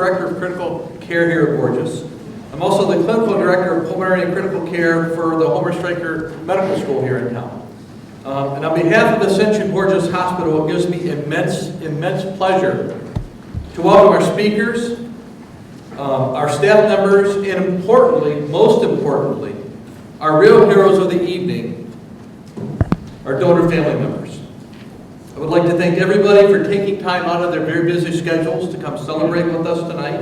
Director of Critical Care here at Borges. I'm also the Clinical Director of Pulmonary and Critical Care for the Homer Stryker Medical School here in town. And on behalf of Ascension Borges Hospital, it gives me immense pleasure to welcome our speakers, our staff members, and importantly, most importantly, our real heroes of the evening, our donor family members. I would like to thank everybody for taking time out of their very busy schedules to come celebrate with us tonight.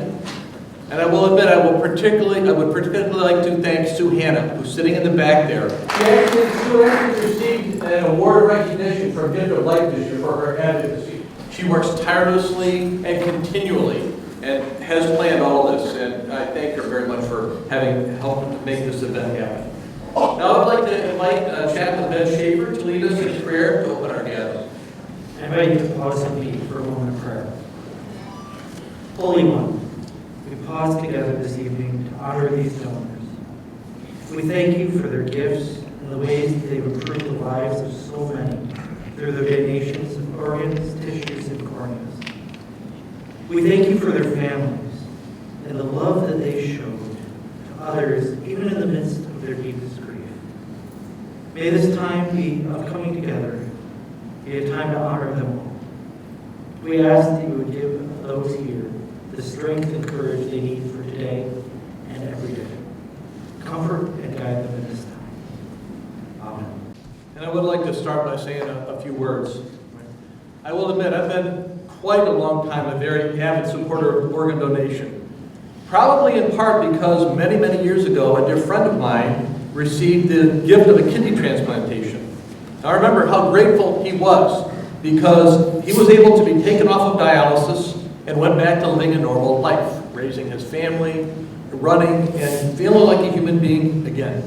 And I will admit, I would particularly like to thank Sue Hanna, who's sitting in the back there. Sue actually received an award recognition from Gift of Life this year for her advocacy. She works tirelessly and continually and has planned all of this, and I thank her very much for having helped make this event happen. Now I'd like to invite Chaplain Ben Schaefer to lead us in prayer to open our gathering. I invite you to pause and be for a moment of prayer. Holy One, we pause together this evening to honor these donors. We thank you for their gifts and the ways that they've improved the lives of so many through their donations of organs, tissues, and corneas. We thank you for their families and the love that they showed to others, even in the midst of their deepest grief. May this time of coming together be a time to honor them all. We ask that you would give those here the strength and courage they need for today and every day. Comfort and guide them in this time. Amen. And I would like to start by saying a few words. I will admit, I've been quite a long time a very avid supporter of organ donation. Probably in part because many years ago, a dear friend of mine received the gift of a kidney transplantation. I remember how grateful he was because he was able to be taken off of dialysis and went back to living a normal life, raising his family, running, and feeling like a human being again.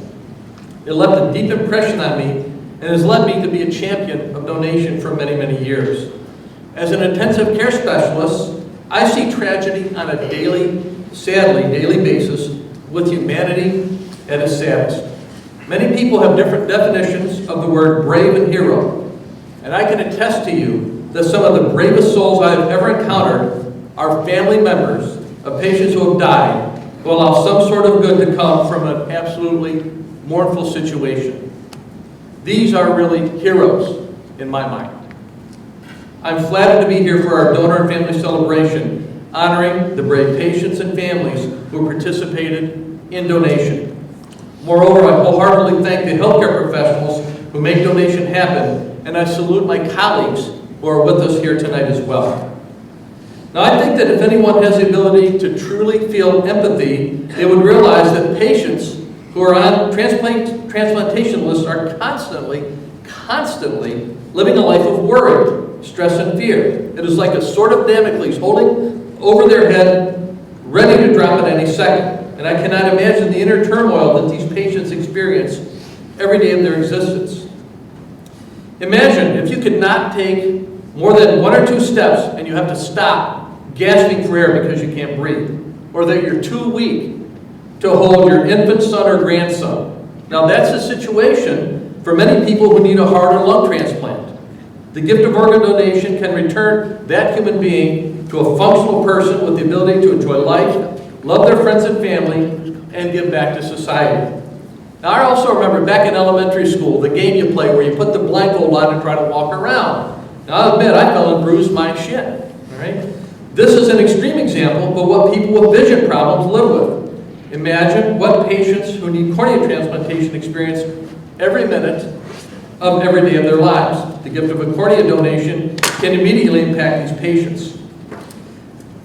It left a deep impression on me and has led me to be a champion of donation for many years. As an intensive care specialist, I see tragedy on a sadly daily basis with humanity at its saddest. Many people have different definitions of the word brave and hero, and I can attest to you that some of the bravest souls I have ever encountered are family members of patients who have died who allow some sort of good to come from an absolutely mournful situation. These are really heroes in my mind. I'm flattered to be here for our donor and family celebration, honoring the brave patients and families who participated in donation. Moreover, I wholeheartedly thank the healthcare professionals who make donation happen, and I salute my colleagues who are with us here tonight as well. Now, I think that if anyone has the ability to truly feel empathy, they would realize that patients who are on transplantation lists are constantly living a life of worry, stress, and fear. It is like a sword of Damocles holding over their head, ready to drop at any second. And I cannot imagine the inner turmoil that these patients experience every day of their existence. Imagine if you could not take more than 1 or 2 steps and you have to stop gasping for air because you can't breathe, or that you're too weak to hold your infant son or grandson. Now that's a situation for many people who need a heart or lung transplant. The gift of organ donation can return that human being to a functional person with the ability to enjoy life, love their friends and family, and give back to society. Now, I also remember back in elementary school, the game you play where you put the blindfold on and try to walk around. Now, I'll admit, I fell and bruised my shin. All right? This is an extreme example, but what people with vision problems live with. Imagine what patients who need cornea transplantation experience every minute of every day of their lives. The gift of a cornea donation can immediately impact these patients.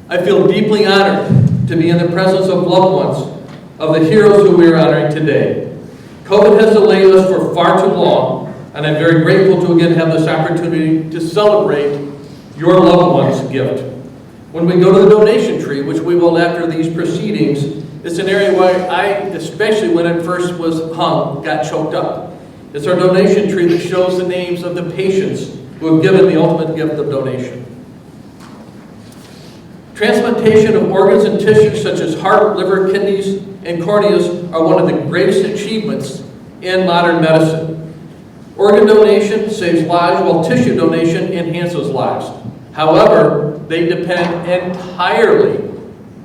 I feel deeply honored to be in the presence of loved ones of the heroes who we are honoring today. COVID has delayed us for far too long, and I'm very grateful to again have this opportunity to celebrate your loved one's gift. When we go to the donation tree, which we will after these proceedings, it's an area where I, especially when it first was hung, got choked up. It's our donation tree that shows the names of the patients who have given the ultimate gift of donation. Transplantation of organs and tissues such as heart, liver, kidneys, and corneas are one of the greatest achievements in modern medicine. Organ donation saves lives while tissue donation enhances lives. However, they depend entirely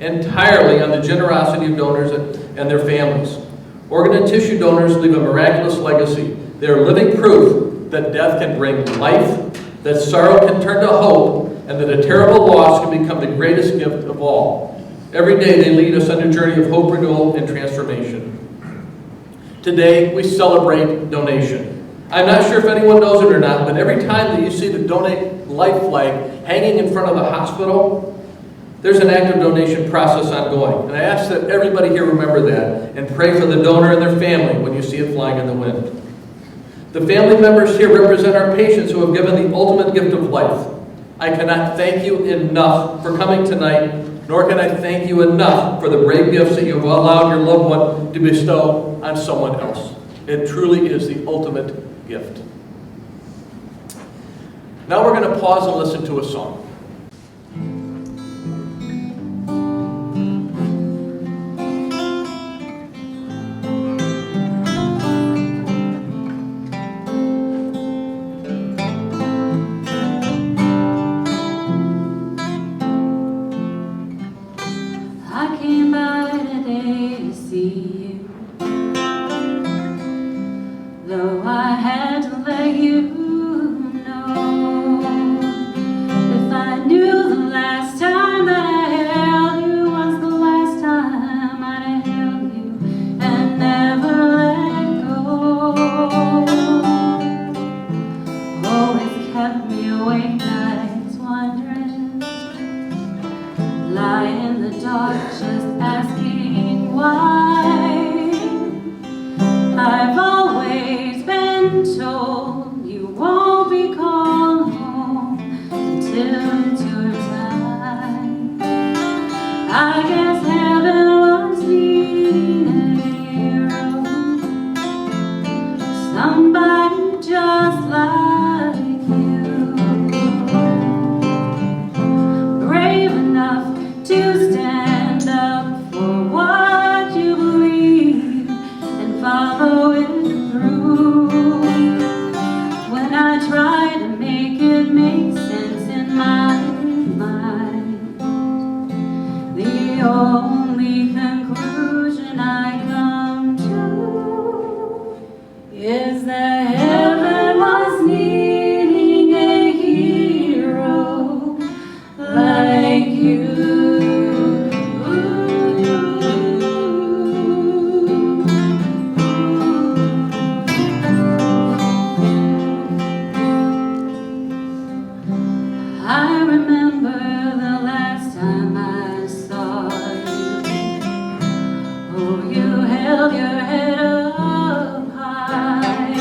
entirely on the generosity of donors and their families. Organ and tissue donors leave a miraculous legacy. They are living proof that death can bring life, that sorrow can turn to hope, and that a terrible loss can become the greatest gift of all. Every day they lead us on a journey of hope, renewal, and transformation. Today we celebrate donation. I'm not sure if anyone knows it or not, but every time that you see the Donate Life flag hanging in front of the hospital, there's an active donation process ongoing. And I ask that everybody here remember that and pray for the donor and their family when you see it flying in the wind. The family members here represent our patients who have given the ultimate gift of life. I cannot thank you enough for coming tonight, nor can I thank you enough for the brave gifts that you have allowed your loved one to bestow on someone else. It truly is the ultimate gift. Now we're going to pause and listen to a song. I came by today to see you, though I had to let you know. If I knew the last time that I held you was the last time I'd have held you and never let go. Always kept me awake nights wondering, lie in the dark just asking why. I've always been told you won't be called home until it's your time. I guess heaven was needing a hero, somebody just like you, brave enough to stand up for what you believe and follow it through. When I try to make it make sense in my mind, the only conclusion I come to is that heaven was needing a hero like you. I remember the last time I saw you. Oh, you held your head up high.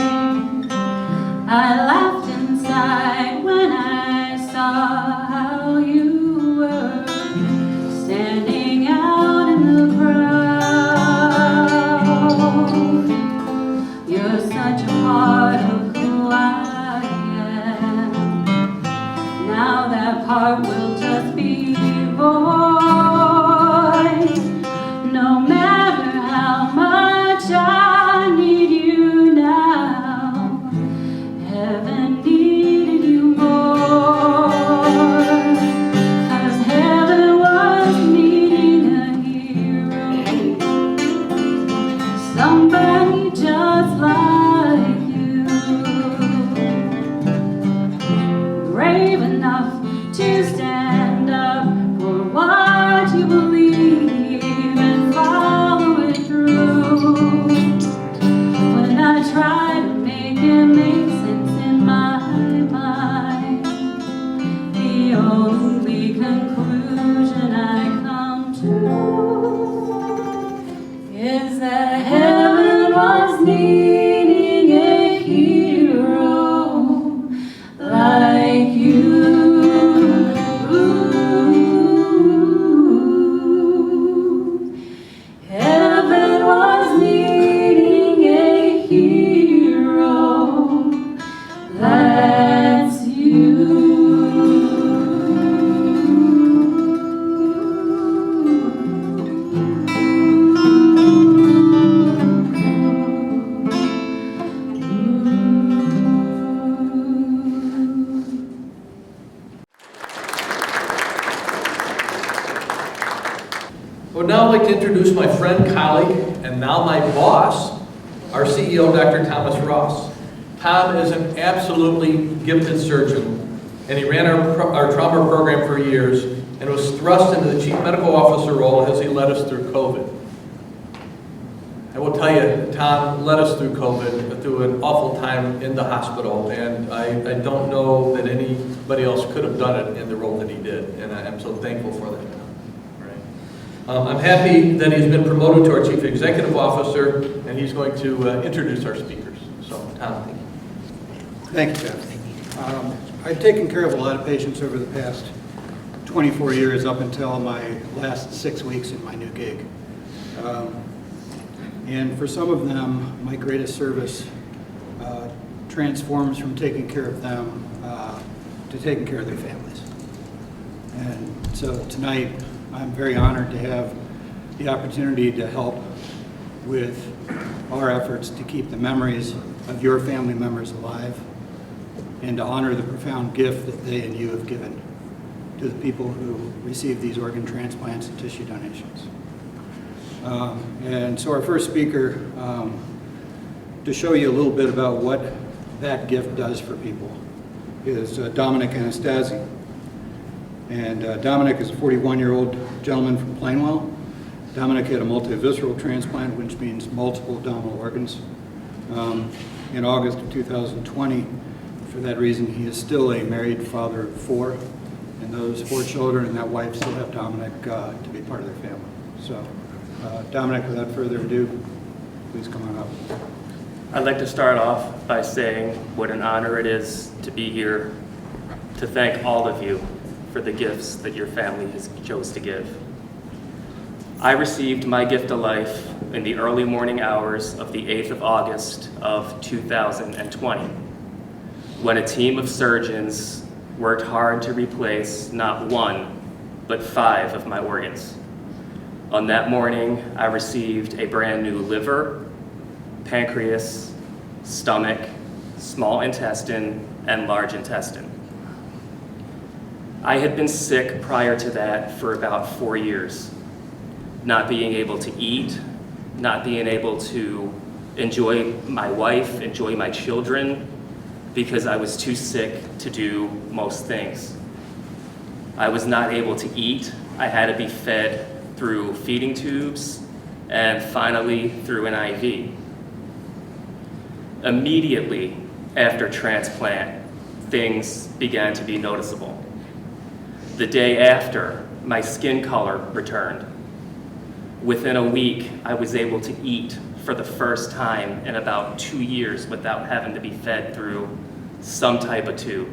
now I'd like to introduce my friend, colleague, and now my boss, our CEO, Dr. Thomas Ross. Tom is an absolutely gifted surgeon, and he ran our trauma program for years and was thrust into the chief medical officer role as he led us through COVID. I will tell you, Tom led us through COVID, through an awful time in the hospital, and I don't know that anybody else could have done it in the role that he did, and I'm so thankful for that, Tom. Right. I'm happy that he's been promoted to our Chief Executive Officer, and he's going to introduce our speakers. So, Tom, thank you. Thank you, Jeff. I've taken care of a lot of patients over the past 24 years up until my last 6 weeks in my new gig. And for some of them, my greatest service transforms from taking care of them to taking care of their families. And so tonight, I'm very honored to have the opportunity to help with our efforts to keep the memories of your family members alive and to honor the profound gift that they and you have given to the people who receive these organ transplants and tissue donations. And so our first speaker, to show you a little bit about what that gift does for people, is Dominic Anastasi. And Dominic is a 41-year-old gentleman from Plainwell. Dominic had a multivisceral transplant, which means multiple abdominal organs, in August of 2020. For that reason, he is still a married father of 4, and those 4 children and that wife still have Dominic to be part of their family. So, Dominic, without further ado, please come on up. I'd like to start off by saying what an honor it is to be here to thank all of you for the gifts that your family has chose to give. I received my gift of life in the early morning hours of the 8th of August of 2020, when a team of surgeons worked hard to replace not 1, but 5 of my organs. On that morning, I received a brand new liver, pancreas, stomach, small intestine, and large intestine. I had been sick prior to that for about 4 years, not being able to eat, not being able to enjoy my wife, enjoy my children, because I was too sick to do most things. I was not able to eat. I had to be fed through feeding tubes and finally through an IV. Immediately after transplant, things began to be noticeable. The day after, my skin color returned. Within a week, I was able to eat for the first time in about 2 years without having to be fed through some type of tube.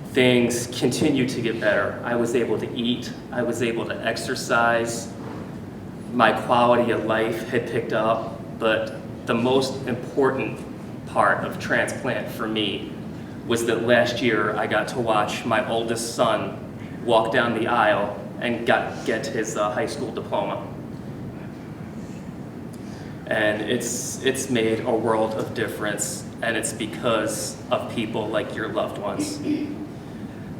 Things continued to get better. I was able to eat, I was able to exercise, my quality of life had picked up, but the most important part of transplant for me was that last year I got to watch my oldest son walk down the aisle and get his high school diploma. And it's made a world of difference, and it's because of people like your loved ones.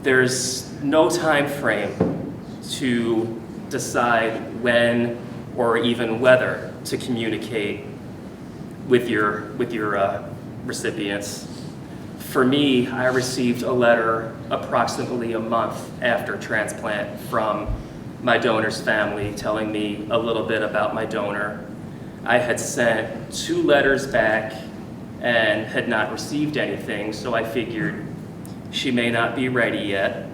There's no time frame to decide when or even whether to communicate with your recipients. For me, I received a letter approximately a month after transplant from my donor's family telling me a little bit about my donor. I had sent 2 letters back and had not received anything, so I figured she may not be ready yet.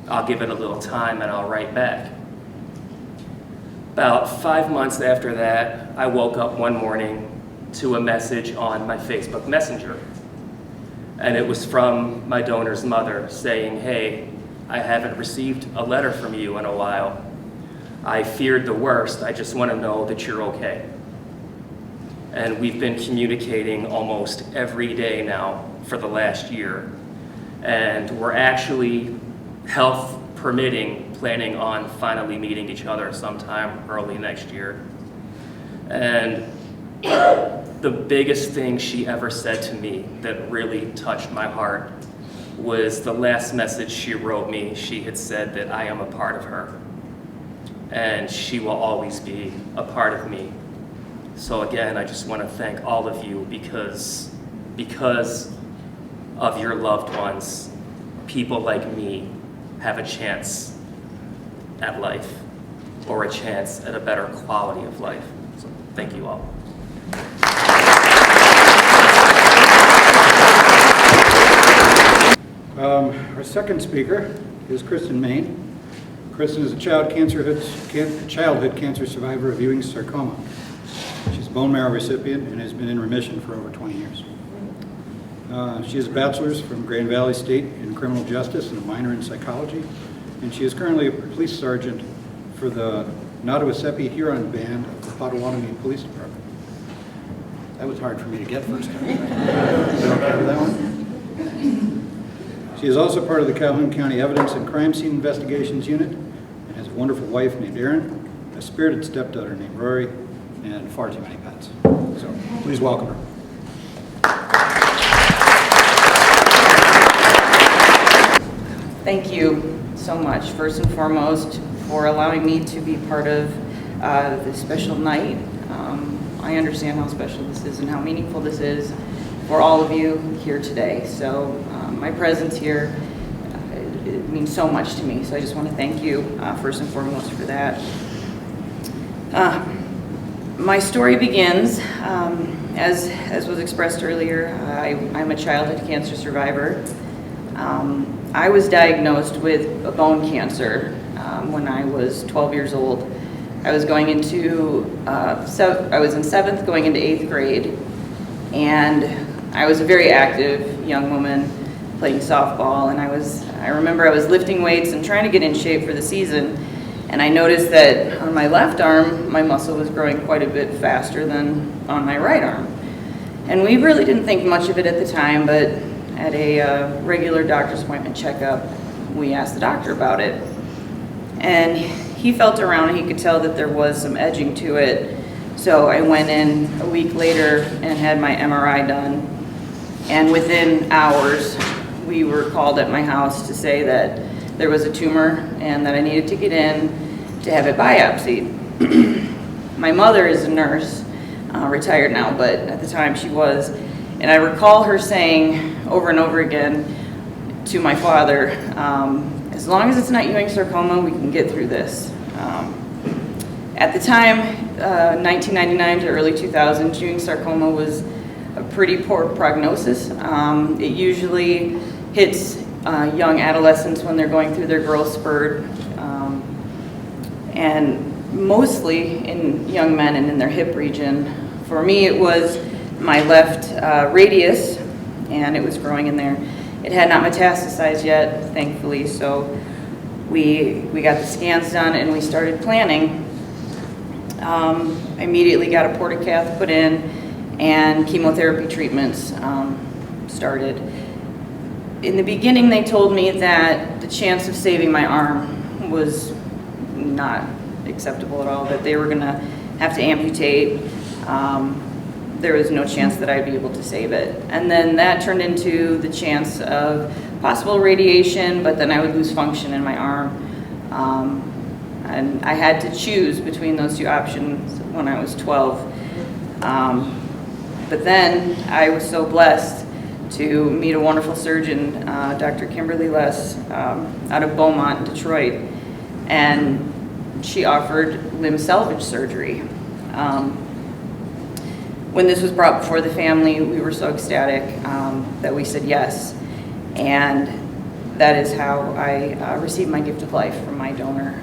I'll give it a little time and I'll write back. About 5 months after that, I woke up one morning to a message on my Facebook Messenger. And it was from my donor's mother saying, "Hey, I haven't received a letter from you in a while. I feared the worst. I just want to know that you're okay." And we've been communicating almost every day now for the last year. And we're actually, health permitting, planning on finally meeting each other sometime early next year. And the biggest thing she ever said to me that really touched my heart was the last message she wrote me. She had said that I am a part of her. and she will always be a part of me. So again, I just want to thank all of you because of your loved ones, people like me have a chance at life, or a chance at a better quality of life. So thank you all. Our second speaker is Kristen Main. Kristen is a childhood cancer survivor of Ewing sarcoma. She's a bone marrow recipient and has been in remission for over 20 years. She has a bachelor's from Grand Valley State in criminal justice and a minor in psychology, and she is currently a police sergeant for the Nottawasepi Huron Band of the Potawatomi Police Department. That was hard for me to get first time. Is that okay with that one? She is also part of the Calhoun County Evidence and Crime Scene Investigations Unit and has a wonderful wife named Erin, a spirited stepdaughter named Rory, and far too many pets. So please welcome her. Thank you so much, first and foremost, for allowing me to be part of this special night. I understand how special this is and how meaningful this is for all of you here today. So my presence here, it means so much to me. So I just want to thank you first and foremost for that. My story begins, as was expressed earlier, I'm a childhood cancer survivor. I was diagnosed with a bone cancer when I was 12 years old. I was going into, I was in 7th going into 8th grade, and I was a very active young woman playing softball, and I remember I was lifting weights and trying to get in shape for the season, and I noticed that on my left arm, my muscle was growing quite a bit faster than on my right arm. And we really didn't think much of it at the time, but at a regular doctor's appointment checkup, we asked the doctor about it. And he felt around and he could tell that there was some edging to it. So I went in a week later and had my MRI done. And within hours, we were called at my house to say that there was a tumor and that I needed to get in to have it biopsied. My mother is a nurse, retired now, but at the time she was. And I recall her saying over and over again to my father, as long as it's not Ewing sarcoma, we can get through this. At the time, 1999 to early 2000, Ewing sarcoma was a pretty poor prognosis. It usually hits young adolescents when they're going through their growth spurt, and mostly in young men and in their hip region. For me, it was my left radius, and it was growing in there. It had not metastasized yet, thankfully, so we got the scans done and we started planning. I immediately got a portacath put in and chemotherapy treatments started. In the beginning, they told me that the chance of saving my arm was not acceptable at all, that they were gonna have to amputate. There was no chance that I'd be able to save it. And then that turned into the chance of possible radiation, but then I would lose function in my arm. And I had to choose between those two options when I was 12. But then I was so blessed to meet a wonderful surgeon, Dr. Kimberly Less, out of Beaumont, Detroit. And she offered limb salvage surgery. When this was brought before the family, we were so ecstatic that we said yes. And that is how I received my gift of life from my donor.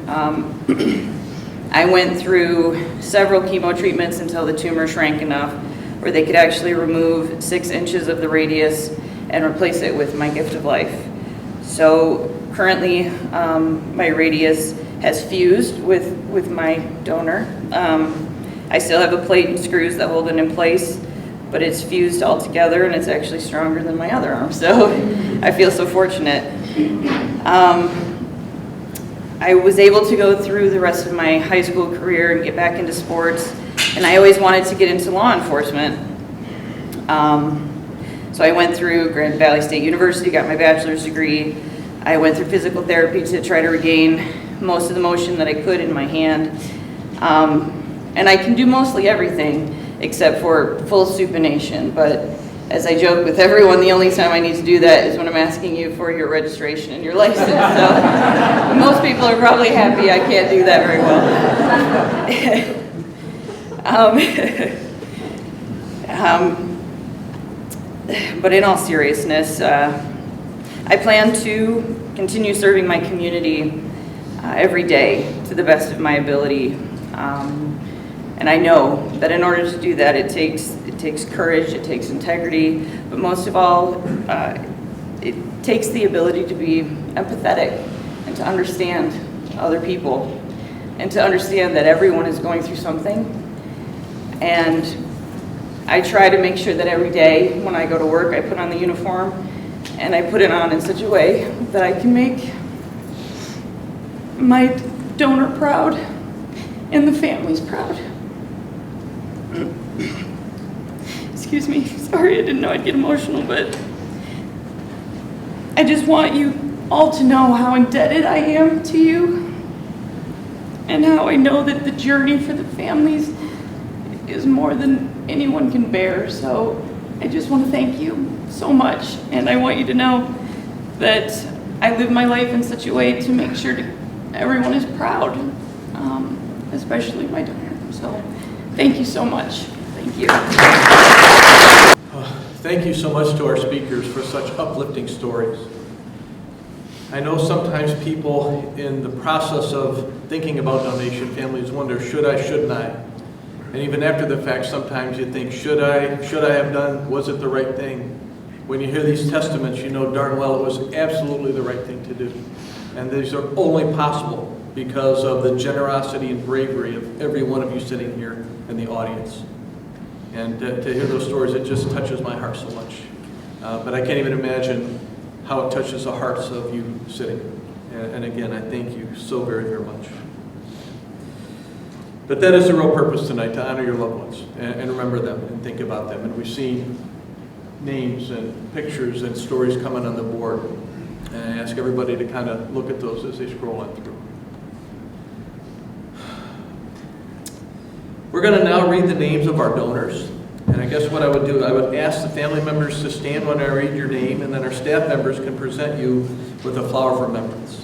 I went through several chemo treatments until the tumor shrank enough where they could actually remove 6 inches of the radius and replace it with my gift of life. So currently, my radius has fused with my donor. I still have a plate and screws that hold it in place, but it's fused all together and it's actually stronger than my other arm, so I feel so fortunate. I was able to go through the rest of my high school career and get back into sports, and I always wanted to get into law enforcement. So I went through Grand Valley State University, got my bachelor's degree. I went through physical therapy to try to regain most of the motion that I could in my hand. And I can do mostly everything except for full supination. But as I joke with everyone, the only time I need to do that is when I'm asking you for your registration and your license. So most people are probably happy I can't do that very well. But in all seriousness, I plan to continue serving my community every day to the best of my ability. And I know that in order to do that, it takes courage, it takes integrity, but most of all, it takes the ability to be empathetic and to understand other people and to understand that everyone is going through something. And I try to make sure that every day when I go to work, I put on the uniform and I put it on in such a way that I can make my donor proud and the families proud. Excuse me, sorry, I didn't know I'd get emotional, but I just want you all to know how indebted I am to you and how I know that the journey for the families is more than anyone can bear. So I just want to thank you so much, and I want you to know that I live my life in such a way to make sure everyone is proud, especially my donor. So thank you so much. Thank you. Thank you so much to our speakers for such uplifting stories. I know sometimes people in the process of thinking about donation, families wonder, should I, shouldn't I? And even after the fact, sometimes you think, should I have done, was it the right thing? When you hear these testaments, you know darn well it was absolutely the right thing to do. And these are only possible because of the generosity and bravery of every one of you sitting here in the audience. And to hear those stories, it just touches my heart so much. But I can't even imagine how it touches the hearts of you sitting. And again, I thank you so very, very much. But that is the real purpose tonight, to honor your loved ones and remember them and think about them. And we've seen names and pictures and stories coming on the board. And I ask everybody to kind of look at those as they scroll on through. We're going to now read the names of our donors. And I guess what I would do, I would ask the family members to stand when I read your name, and then our staff members can present you with a flower of remembrance.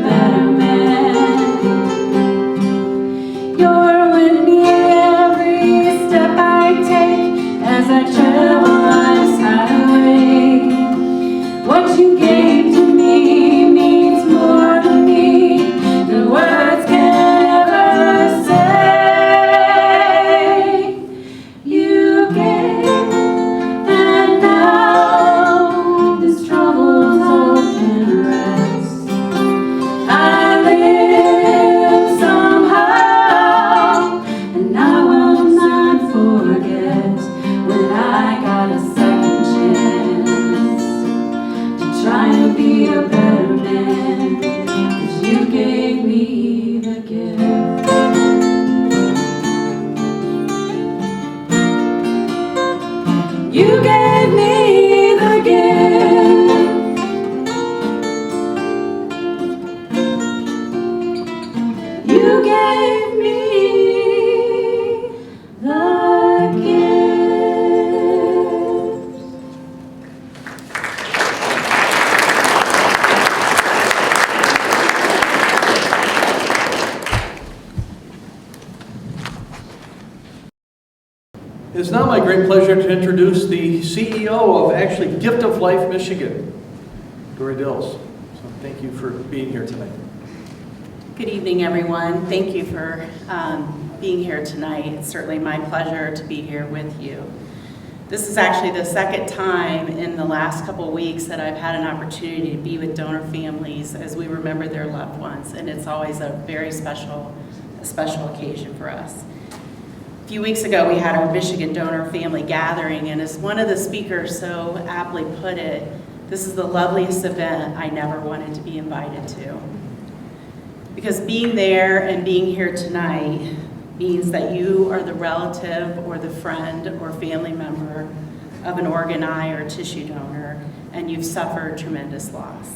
better man. You're with me every step I take as I travel life's highway. What you gave to me means more to me than words can ever say. You gave, and now this trouble's old can rest. I live somehow, and I will not forget when I got a second chance to try and be a better man, 'cause you gave me the gift. You gave me the gift. You gave me the gift. It's now my great pleasure to introduce the CEO of actually Gift of Life Michigan, Dory Dills. So thank you for being here tonight. Good evening, everyone. Thank you for being here tonight. It's certainly my pleasure to be here with you. This is actually the second time in the last couple of weeks that I've had an opportunity to be with donor families as we remember their loved ones, and it's always a very special occasion for us. A few weeks ago, we had our Michigan Donor Family Gathering, and as one of the speakers so aptly put it, this is the loveliest event I never wanted to be invited to. Because being there and being here tonight means that you are the relative or the friend or family member of an organ, eye, or tissue donor, and you've suffered tremendous loss.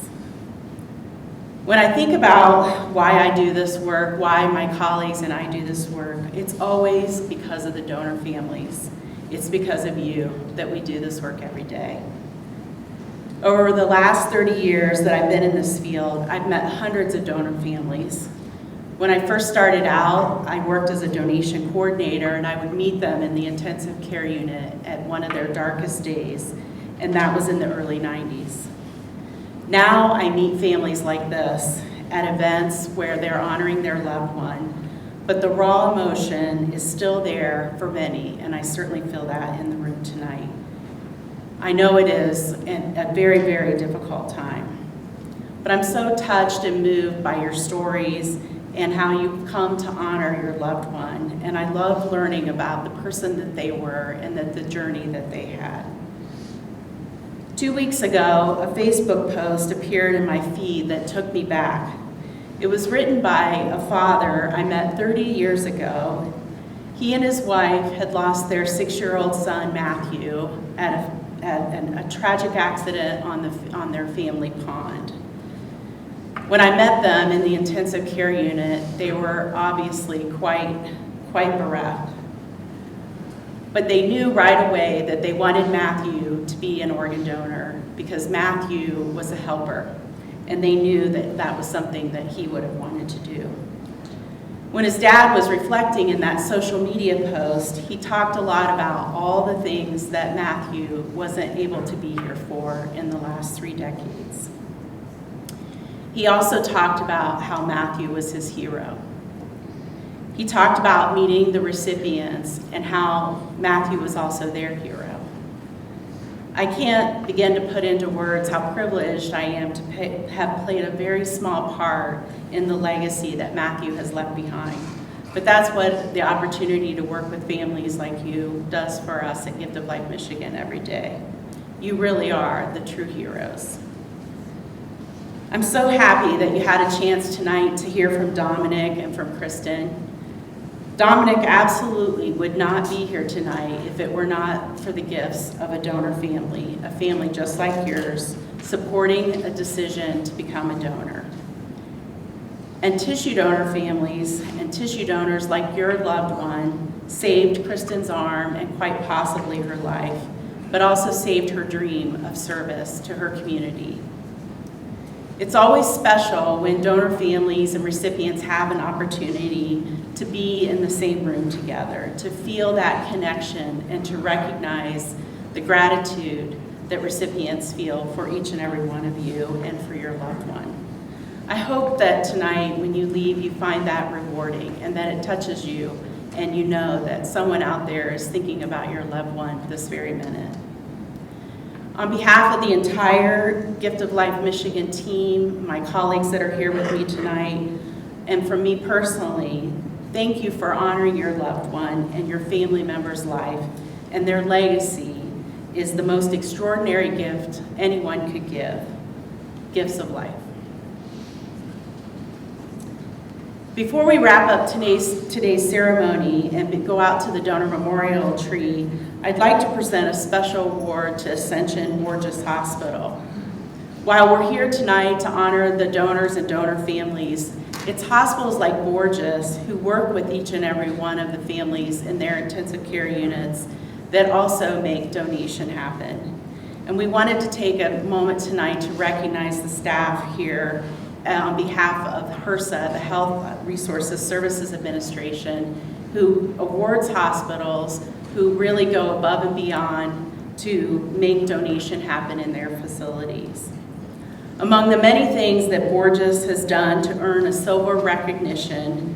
When I think about why I do this work, why my colleagues and I do this work, it's always because of the donor families. It's because of you that we do this work every day. Over the last 30 years that I've been in this field, I've met hundreds of donor families. When I first started out, I worked as a donation coordinator, and I would meet them in the intensive care unit at one of their darkest days, and that was in the early 90s. Now I meet families like this at events where they're honoring their loved one, but the raw emotion is still there for many, and I certainly feel that in the room tonight. I know it is a very, very difficult time, but I'm so touched and moved by your stories and how you've come to honor your loved one, and I love learning about the person that they were and the journey that they had. 2 weeks ago, a Facebook post appeared in my feed that took me back. It was written by a father I met 30 years ago. He and his wife had lost their 6-year-old son, Matthew, at a tragic accident on their family pond. When I met them in the intensive care unit, they were obviously quite bereft. But they knew right away that they wanted Matthew to be an organ donor because Matthew was a helper, and they knew that that was something that he would have wanted to do. When his dad was reflecting in that social media post, he talked a lot about all the things that Matthew wasn't able to be here for in the last 3 decades. He also talked about how Matthew was his hero. He talked about meeting the recipients and how Matthew was also their hero. I can't begin to put into words how privileged I am to have played a very small part in the legacy that Matthew has left behind. But that's what the opportunity to work with families like you does for us at Gift of Life Michigan every day. You really are the true heroes. I'm so happy that you had a chance tonight to hear from Dominic and from Kristen. Dominic absolutely would not be here tonight if it were not for the gifts of a donor family, a family just like yours, supporting a decision to become a donor. And tissue donor families and tissue donors like your loved one saved Kristen's arm and quite possibly her life, but also saved her dream of service to her community. It's always special when donor families and recipients have an opportunity to be in the same room together, to feel that connection and to recognize the gratitude that recipients feel for each and every one of you and for your loved one. I hope that tonight when you leave you find that rewarding and that it touches you and you know that someone out there is thinking about your loved one this very minute. On behalf of the entire Gift of Life Michigan team, my colleagues that are here with me tonight, and from me personally, thank you for honoring your loved one and your family member's life, and their legacy is the most extraordinary gift anyone could give, gifts of life. Before we wrap up today's ceremony and go out to the donor memorial tree, I'd like to present a special award to Ascension Borges Hospital. While we're here tonight to honor the donors and donor families, it's hospitals like Borges who work with each and every one of the families in their intensive care units that also make donation happen. And we wanted to take a moment tonight to recognize the staff here on behalf of HRSA, the Health Resources Services Administration, who awards hospitals who really go above and beyond to make donation happen in their facilities. Among the many things that Borges has done to earn a silver recognition,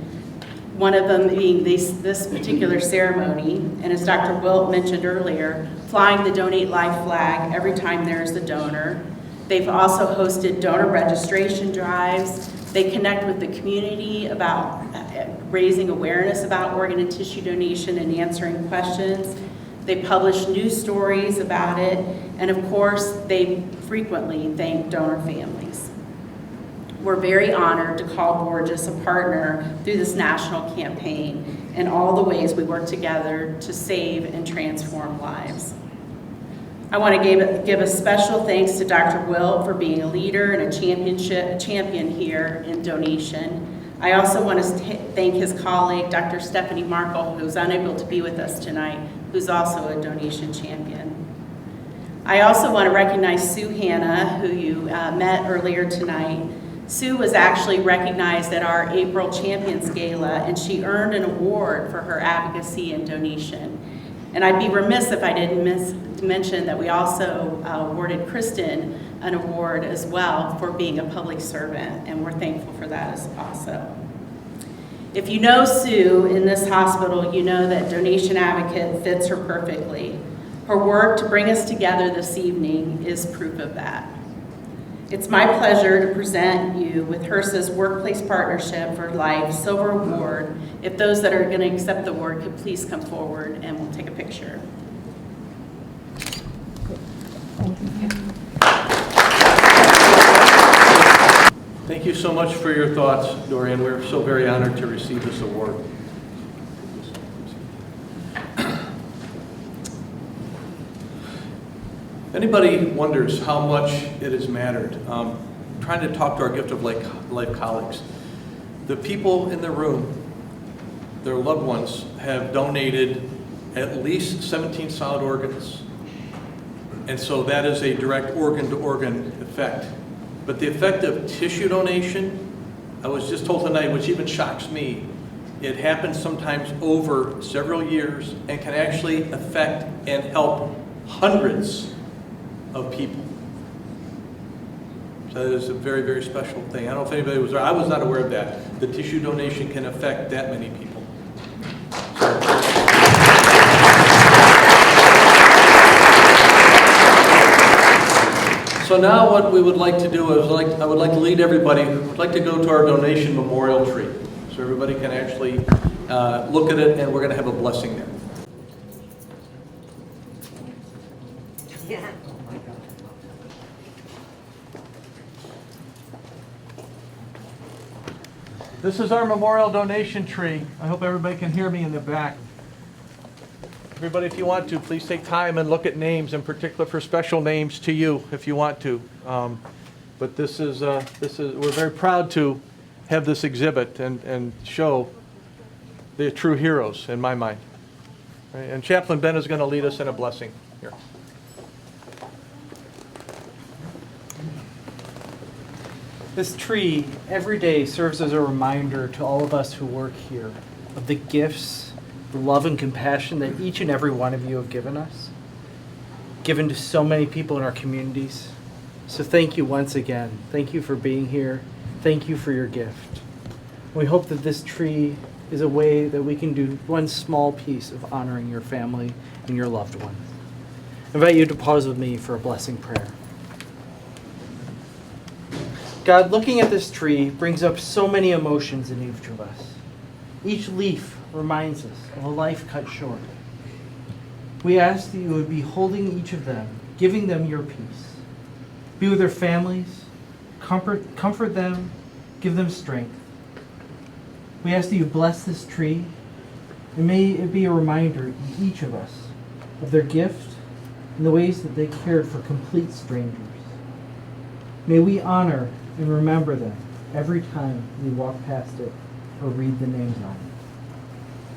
one of them being this particular ceremony, and as Dr. Wilt mentioned earlier, flying the Donate Life flag every time there's a donor. They've also hosted donor registration drives. They connect with the community about raising awareness about organ and tissue donation and answering questions. They publish news stories about it, and of course, they frequently thank donor families. We're very honored to call Borges a partner through this national campaign and all the ways we work together to save and transform lives. I want to give a special thanks to Dr. Wilt for being a leader and a champion here in donation. I also want to thank his colleague, Dr. Stephanie Markle, who's unable to be with us tonight, who's also a donation champion. I also want to recognize Sue Hanna, who you met earlier tonight. Sue was actually recognized at our April Champions Gala, and she earned an award for her advocacy and donation. And I'd be remiss if I didn't mention that we also awarded Kristen an award as well for being a public servant, and we're thankful for that as also. If you know Sue in this hospital, you know that Donation Advocate fits her perfectly. Her work to bring us together this evening is proof of that. It's my pleasure to present you with HRSA's Workplace Partnership for Life Silver Award. If those that are going to accept the award could please come forward and we'll take a picture. Thank you so much for your thoughts, Dorian. We're so very honored to receive this award. If anybody wonders how much it has mattered, trying to talk to our Gift of Life colleagues, the people in the room, their loved ones, have donated at least 17 solid organs. And so that is a direct organ-to-organ effect. But the effect of tissue donation, I was just told tonight, which even shocks me, it happens sometimes over several years and can actually affect and help hundreds of people. So that is a very, very special thing. I don't know if anybody was there. I was not aware of that. The tissue donation can affect that many people. So now what we would like to do is I would like to lead everybody, I'd like to go to our donation memorial tree. So everybody can actually look at it, and we're going to have a blessing there. This is our memorial donation tree. I hope everybody can hear me in the back. Everybody, if you want to, please take time and look at names, in particular for special names to you, if you want to. But this is we're very proud to have this exhibit and show the true heroes in my mind. Right? And Chaplain Ben is going to lead us in a blessing here. This tree every day serves as a reminder to all of us who work here of the gifts, the love and compassion that each and every one of you have given us, given to so many people in our communities. So thank you once again. Thank you for being here. Thank you for your gift. We hope that this tree is a way that we can do one small piece of honoring your family and your loved ones. I invite you to pause with me for a blessing prayer. God, looking at this tree brings up so many emotions in each of us. Each leaf reminds us of a life cut short. We ask that you would be holding each of them, giving them your peace. Be with their families, comfort them, give them strength. We ask that you bless this tree, and may it be a reminder to each of us of their gift and the ways that they cared for complete strangers. May we honor and remember them every time we walk past it or read the names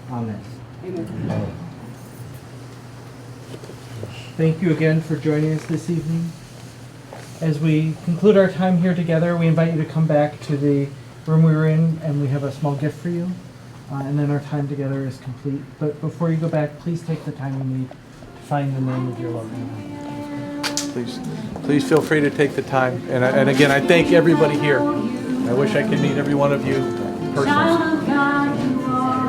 on it. Amen. Amen. Thank you again for joining us this evening. As we conclude our time here together, we invite you to come back to the room we were in, and we have a small gift for you. And then our time together is complete. But before you go back, please take the time you need to find the name of your loved one. Please feel free to take the time. And again, I thank everybody here. I wish I could meet every one of you personally. Child of God, you are